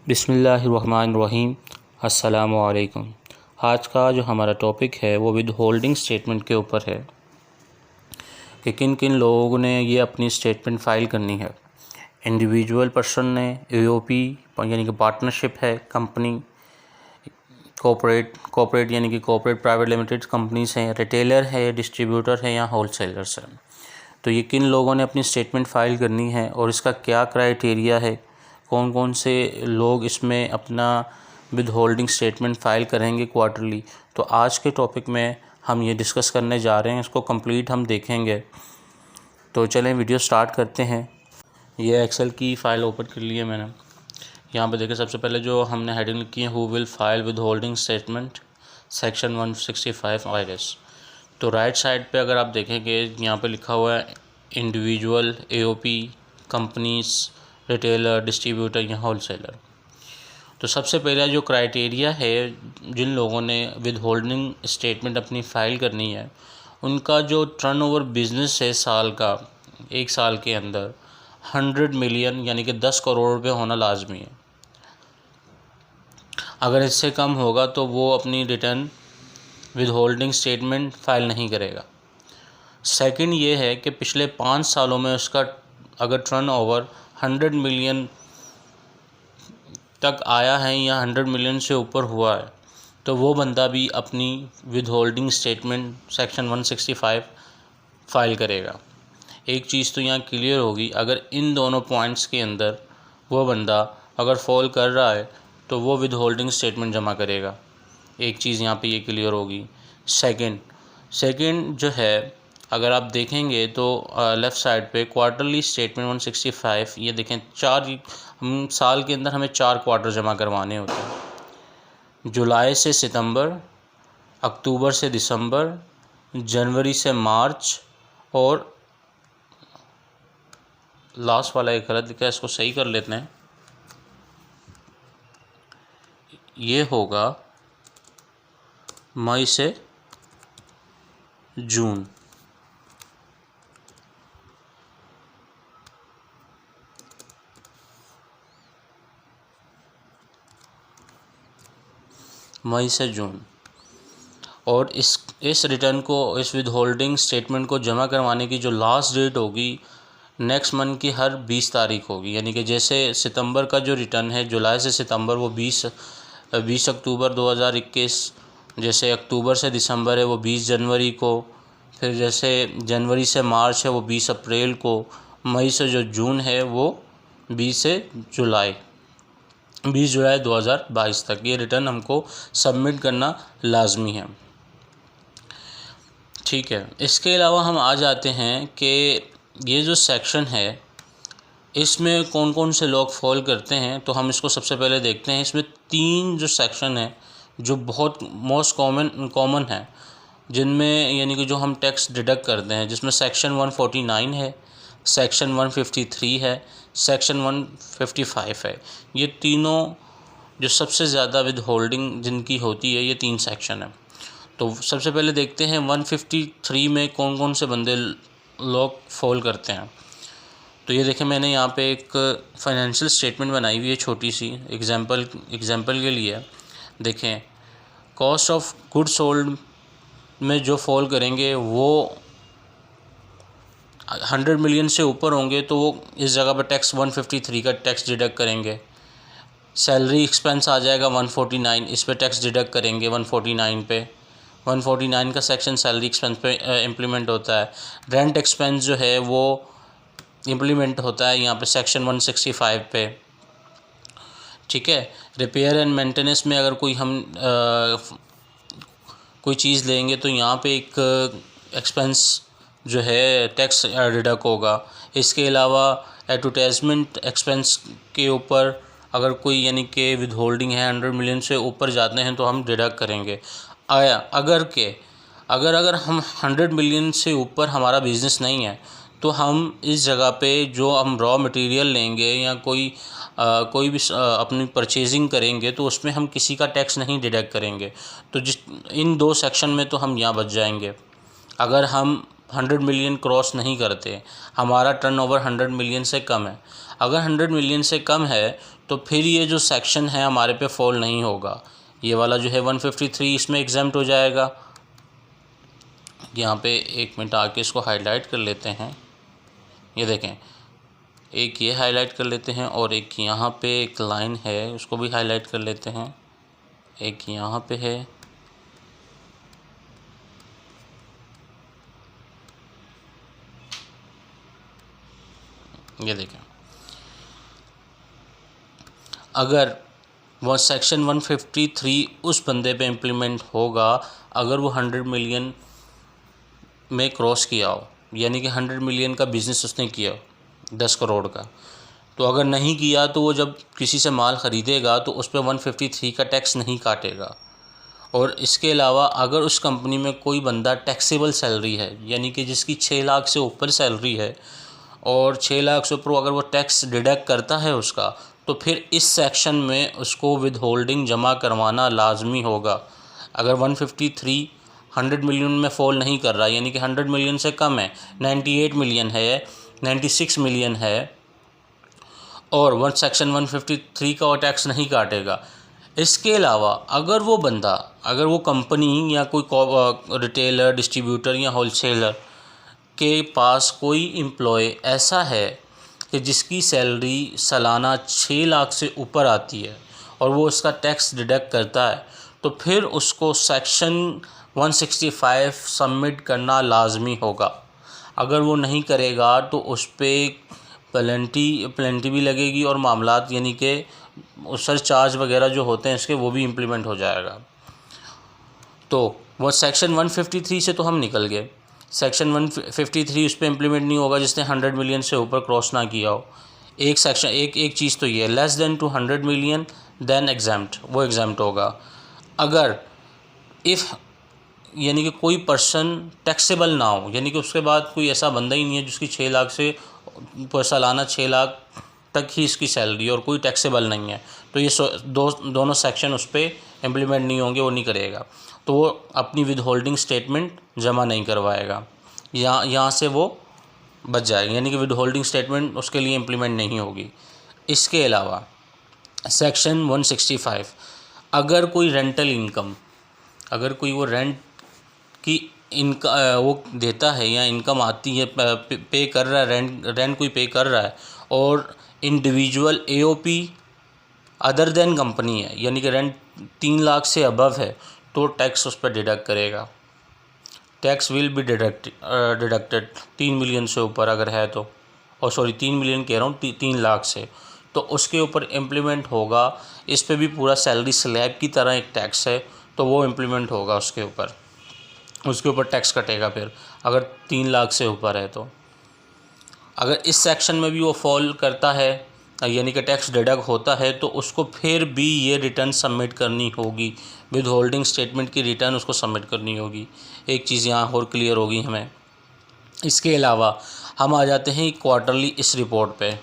बिस्मिल्लाहिर्रहमानिर्रहीम। अस्सलामु अलैकुम। आज का जो हमारा टॉपिक है वो विद होल्डिंग स्टेटमेंट के ऊपर है कि किन किन लोगों ने ये अपनी स्टेटमेंट फ़ाइल करनी है। इंडिविजुअल पर्सन ने, एओपी यानी कि पार्टनरशिप है, कंपनी, कॉर्पोरेट यानी कि कॉर्पोरेट प्राइवेट लिमिटेड कंपनीज हैं, रिटेलर है, डिस्ट्रीब्यूटर है या होलसेलर्स हैं। तो ये किन लोगों ने अपनी स्टेटमेंट फ़ाइल करनी है और इसका क्या क्राइटेरिया है, कौन कौन से लोग इसमें अपना विद होल्डिंग स्टेटमेंट फ़ाइल करेंगे क्वार्टरली। तो आज के टॉपिक में हम ये डिस्कस करने जा रहे हैं, इसको कंप्लीट हम देखेंगे। तो चलें वीडियो स्टार्ट करते हैं। ये एक्सेल की फ़ाइल ओपन कर ली है मैंने। यहाँ पे देखिए सबसे पहले जो हमने हेडिंग लिखी है, who will file with holding statement section 165 IRS। तो राइट साइड पे अगर आप देखेंगे यहाँ पे लिखा हुआ है individual, AOP, companies, retailer, distributor या होलसेलर। तो सबसे पहला जो क्राइटेरिया है, जिन लोगों ने विद होल्डिंग स्टेटमेंट अपनी फ़ाइल करनी है, उनका जो टर्नओवर बिज़नेस है साल का, एक साल के अंदर 100 मिलियन यानी कि 10 करोड़ रुपये होना लाजमी है। अगर इससे कम होगा तो वो अपनी return with holding statement file नहीं करेगा। सेकंड ये है कि पिछले 5 सालों में उसका अगर टर्नओवर 100 मिलियन तक आया है या 100 मिलियन से ऊपर हुआ है तो वो बंदा भी अपनी with holding statement section 165 file करेगा। एक चीज़ तो यहाँ क्लियर होगी, अगर इन दोनों पॉइंट्स के अंदर वो बंदा अगर फॉल कर रहा है तो वो विद होल्डिंग स्टेटमेंट जमा करेगा। एक चीज़ यहाँ पे ये क्लियर होगी। सेकंड जो है, अगर आप देखेंगे तो लेफ़्ट साइड पे क्वार्टरली स्टेटमेंट 165, ये देखें हम साल के अंदर हमें 4 क्वार्टर जमा करवाने होते हैं। जुलाई से सितंबर, अक्टूबर से दिसंबर, जनवरी से मार्च, और लास्ट वाला एक गलत लिखा है, इसको सही कर लेते हैं। ये होगा मई से जून। मई से जून। और इस रिटर्न को, इस विद होल्डिंग स्टेटमेंट को जमा करवाने की जो लास्ट डेट होगी नेक्स्ट मंथ की हर 20 तारीख होगी। यानी कि जैसे सितंबर का जो रिटर्न है जुलाई से सितंबर वो 20 अक्टूबर 2021, जैसे अक्टूबर से दिसंबर है वो 20 जनवरी को, फिर जैसे जनवरी से मार्च है वो 20 अप्रैल को, मई से जो जून है वो 20 जुलाई 2022 तक ये रिटर्न हमको सबमिट करना लाजमी है। ठीक है, इसके अलावा हम आ जाते हैं कि ये जो सेक्शन है इसमें कौन कौन से लोग फॉल करते हैं। तो हम इसको सबसे पहले देखते हैं। इसमें 3 जो सेक्शन है जो बहुत मोस्ट कॉमन है, जिनमें यानी कि जो हम टैक्स डिडक्ट करते हैं, जिसमें सेक्शन 149 है, सेक्शन 153 है, सेक्शन 155 है। ये तीनों जो सबसे ज़्यादा विद होल्डिंग जिनकी होती है, ये 3 सेक्शन है। तो सबसे पहले देखते हैं 153 में कौन कौन से बंदे लोग फॉल करते हैं। तो ये देखें, मैंने यहाँ पे एक फाइनेंशियल स्टेटमेंट बनाई हुई है छोटी सी, एग्जांपल के लिए। देखें, कॉस्ट ऑफ गुड सोल्ड में जो फॉल करेंगे वो 100 मिलियन से ऊपर होंगे तो वो इस जगह पर टैक्स 153 का टैक्स डिडक्ट करेंगे। सैलरी एक्सपेंस आ जाएगा 149, इस पे टैक्स डिडक्ट करेंगे 149 पे। 149 का सेक्शन सैलरी एक्सपेंस पे इम्प्लीमेंट होता है। रेंट एक्सपेंस जो है वो इम्प्लीमेंट होता है यहाँ पे सेक्शन 165 पे। ठीक है, रिपेयर एंड मेंटेनेंस में अगर कोई चीज़ लेंगे तो यहाँ पे एक एक्सपेंस जो है टैक्स डिडक्ट होगा। इसके अलावा एडवर्टाइजमेंट एक्सपेंस के ऊपर अगर कोई यानी कि विद होल्डिंग है 100 मिलियन से ऊपर जाते हैं तो हम डिडक्ट करेंगे। अगर हम 100 मिलियन से ऊपर हमारा बिज़नेस नहीं है तो हम इस जगह पे जो हम रॉ मटेरियल लेंगे या कोई भी अपनी परचेजिंग करेंगे तो उसमें हम किसी का टैक्स नहीं डिडक्ट करेंगे। तो इन 2 सेक्शन में तो हम यहाँ बच जाएंगे। अगर हम 100 मिलियन क्रॉस नहीं करते, हमारा टर्नओवर 100 मिलियन से कम है। अगर 100 मिलियन से कम है तो फिर ये जो सेक्शन है हमारे पे फॉल नहीं होगा। ये वाला जो है 153 इसमें एग्जाम्प्ट हो जाएगा। यहाँ पे 1 मिनट आके इसको हाईलाइट कर लेते हैं। ये देखें, एक ये हाईलाइट कर लेते हैं और एक यहाँ पे एक लाइन है उसको भी हाईलाइट कर लेते हैं, एक यहाँ पे है। ये देखें, अगर वो सेक्शन 153 उस बंदे पे इम्प्लीमेंट होगा अगर वो 100 मिलियन में क्रॉस किया हो, यानी कि 100 मिलियन का बिज़नेस उसने किया हो 10 करोड़ का। तो अगर नहीं किया तो वो जब किसी से माल ख़रीदेगा तो उस पर 153 का टैक्स नहीं काटेगा। और इसके अलावा अगर उस कंपनी में कोई बंदा टैक्सेबल सैलरी है, यानी कि जिसकी 6 लाख से ऊपर सैलरी है और 6 लाख से ऊपर अगर वो टैक्स डिडक्ट करता है उसका, तो फिर इस सेक्शन में उसको विद होल्डिंग जमा करवाना लाजमी होगा। अगर 153 100 मिलियन में फॉल नहीं कर रहा, यानी कि 100 मिलियन से कम है, 98 मिलियन है, 96 मिलियन है और सेक्शन 153 का वो टैक्स नहीं काटेगा। इसके अलावा अगर वो बंदा, अगर वो कंपनी या कोई रिटेलर, डिस्ट्रीब्यूटर या होलसेलर के पास कोई एम्प्लॉय ऐसा है कि जिसकी सैलरी सालाना 6 लाख से ऊपर आती है और वो उसका टैक्स डिडक्ट करता है, तो फिर उसको सेक्शन 165 सबमिट करना लाजमी होगा। अगर वो नहीं करेगा तो उस पर पेनल्टी भी लगेगी और मामलात, यानी कि सरचार्ज वगैरह जो होते हैं इसके, वो भी इम्प्लीमेंट हो जाएगा। तो वो सेक्शन 153 से तो हम निकल गए। सेक्शन 153 उस पर इम्प्लीमेंट नहीं होगा जिसने 100 मिलियन से ऊपर क्रॉस ना किया हो। एक सेक्शन एक चीज़ तो ये है, less than to 100 million then exempt, वो एग्जाम्प्ट होगा। अगर इफ़ यानी कि कोई पर्सन टैक्सेबल ना हो, यानी कि उसके बाद कोई ऐसा बंदा ही नहीं है जिसकी 6 लाख से सालाना 6 लाख तक ही इसकी सैलरी और कोई टैक्सेबल नहीं है, तो ये दोनों सेक्शन उस पर इम्प्लीमेंट नहीं होंगे, वो नहीं करेगा। तो वो अपनी विद होल्डिंग स्टेटमेंट जमा नहीं करवाएगा, यहाँ से वो बच जाएगा, यानी कि विद होल्डिंग स्टेटमेंट उसके लिए इम्प्लीमेंट नहीं होगी। इसके अलावा सेक्शन 165, अगर कोई रेंटल इनकम, अगर कोई वो रेंट की वो देता है या इनकम आती है, पे कर रहा है, रेंट कोई पे कर रहा है और individual AOP other than company है, यानी कि रेंट 3 लाख से अबव है, तो टैक्स उस पर डिडक्ट करेगा। Tax will be deducted 3 million से ऊपर अगर है तो, और सॉरी 3 मिलियन कह रहा हूँ, 3 लाख से, तो उसके ऊपर इम्प्लीमेंट होगा। इस पे भी पूरा सैलरी स्लैब की तरह एक टैक्स है, तो वो इम्प्लीमेंट होगा उसके ऊपर टैक्स कटेगा फिर अगर 3 लाख से ऊपर है तो। अगर इस सेक्शन में भी वो फॉल करता है, यानी कि टैक्स डिडक्ट होता है, तो उसको फिर भी ये रिटर्न सबमिट करनी होगी, विद होल्डिंग स्टेटमेंट की रिटर्न उसको सबमिट करनी होगी। एक चीज़ यहाँ और क्लियर होगी हमें। इसके अलावा हम आ जाते हैं क्वार्टरली इस रिपोर्ट पे,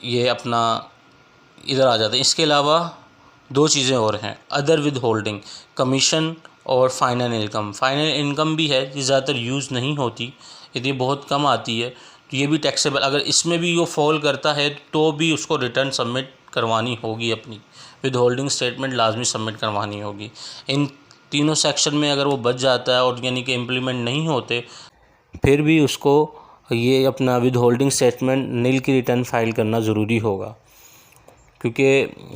ये अपना इधर आ जाते हैं। इसके अलावा 2 चीज़ें और हैं, अदर विद होल्डिंग, कमीशन और फाइनल इनकम। फाइनल इनकम भी है, ये ज़्यादातर यूज़ नहीं होती, यदि बहुत कम आती है, तो ये भी टैक्सेबल। अगर इसमें भी वो फॉल करता है तो भी उसको रिटर्न सबमिट करवानी होगी, अपनी विद होल्डिंग स्टेटमेंट लाजमी सबमिट करवानी होगी। इन तीनों सेक्शन में अगर वो बच जाता है और यानी कि इम्प्लीमेंट नहीं होते, फिर भी उसको ये अपना विद होल्डिंग स्टेटमेंट नील की रिटर्न फाइल करना ज़रूरी होगा। क्योंकि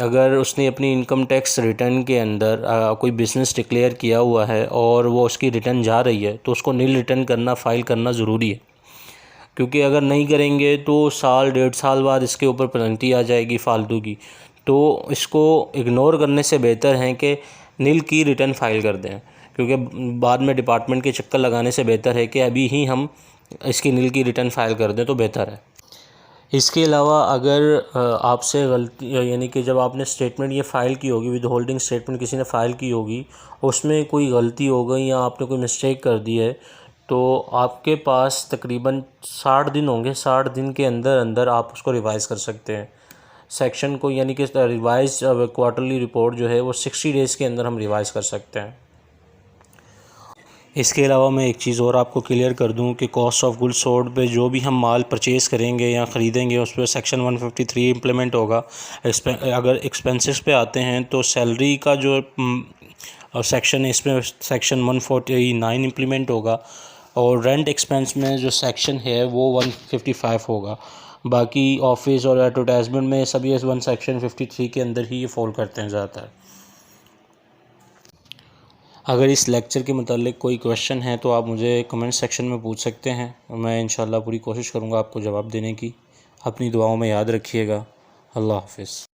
अगर उसने अपनी इनकम टैक्स रिटर्न के अंदर कोई बिज़नेस डिक्लेयर किया हुआ है और वो उसकी रिटर्न जा रही है, तो उसको नील रिटर्न करना फाइल करना ज़रूरी है। क्योंकि अगर नहीं करेंगे तो साल 1.5 साल बाद इसके ऊपर पेनल्टी आ जाएगी फालतू की। तो इसको इग्नोर करने से बेहतर है कि नील की रिटर्न फाइल कर दें, क्योंकि बाद में डिपार्टमेंट के चक्कर लगाने से बेहतर है कि अभी ही हम इसकी नील की रिटर्न फाइल कर दें तो बेहतर है। इसके अलावा अगर आपसे गलती, यानी कि जब आपने स्टेटमेंट ये फ़ाइल की होगी, विद होल्डिंग स्टेटमेंट किसी ने फ़ाइल की होगी, उसमें कोई गलती हो गई या आपने कोई मिस्टेक कर दी है, तो आपके पास तकरीबन 60 दिन होंगे। 60 दिन के अंदर अंदर आप उसको रिवाइज़ कर सकते हैं सेक्शन को, यानी कि रिवाइज क्वार्टरली रिपोर्ट जो है वो 60 डेज़ के अंदर हम रिवाइज़ कर सकते हैं। इसके अलावा मैं एक चीज़ और आपको क्लियर कर दूं कि कॉस्ट ऑफ गुड्स सोल्ड पे जो भी हम माल परचेज़ करेंगे या ख़रीदेंगे उस पर सेक्शन 153 इम्प्लीमेंट होगा। अगर एक्सपेंसेस पे आते हैं तो सैलरी का जो सेक्शन है इसमें सेक्शन 149 इम्प्लीमेंट होगा, और रेंट एक्सपेंस में जो सेक्शन है वो 155 होगा। बाकी ऑफिस और एडवर्टाइजमेंट में सभी वन सेक्शन 53 के अंदर ही ये फॉल करते हैं ज़्यादातर। अगर इस लेक्चर के मतलब कोई क्वेश्चन है तो आप मुझे कमेंट सेक्शन में पूछ सकते हैं, मैं इंशाल्लाह पूरी कोशिश करूँगा आपको जवाब देने की। अपनी दुआओं में याद रखिएगा। अल्लाह हाफ़िज़।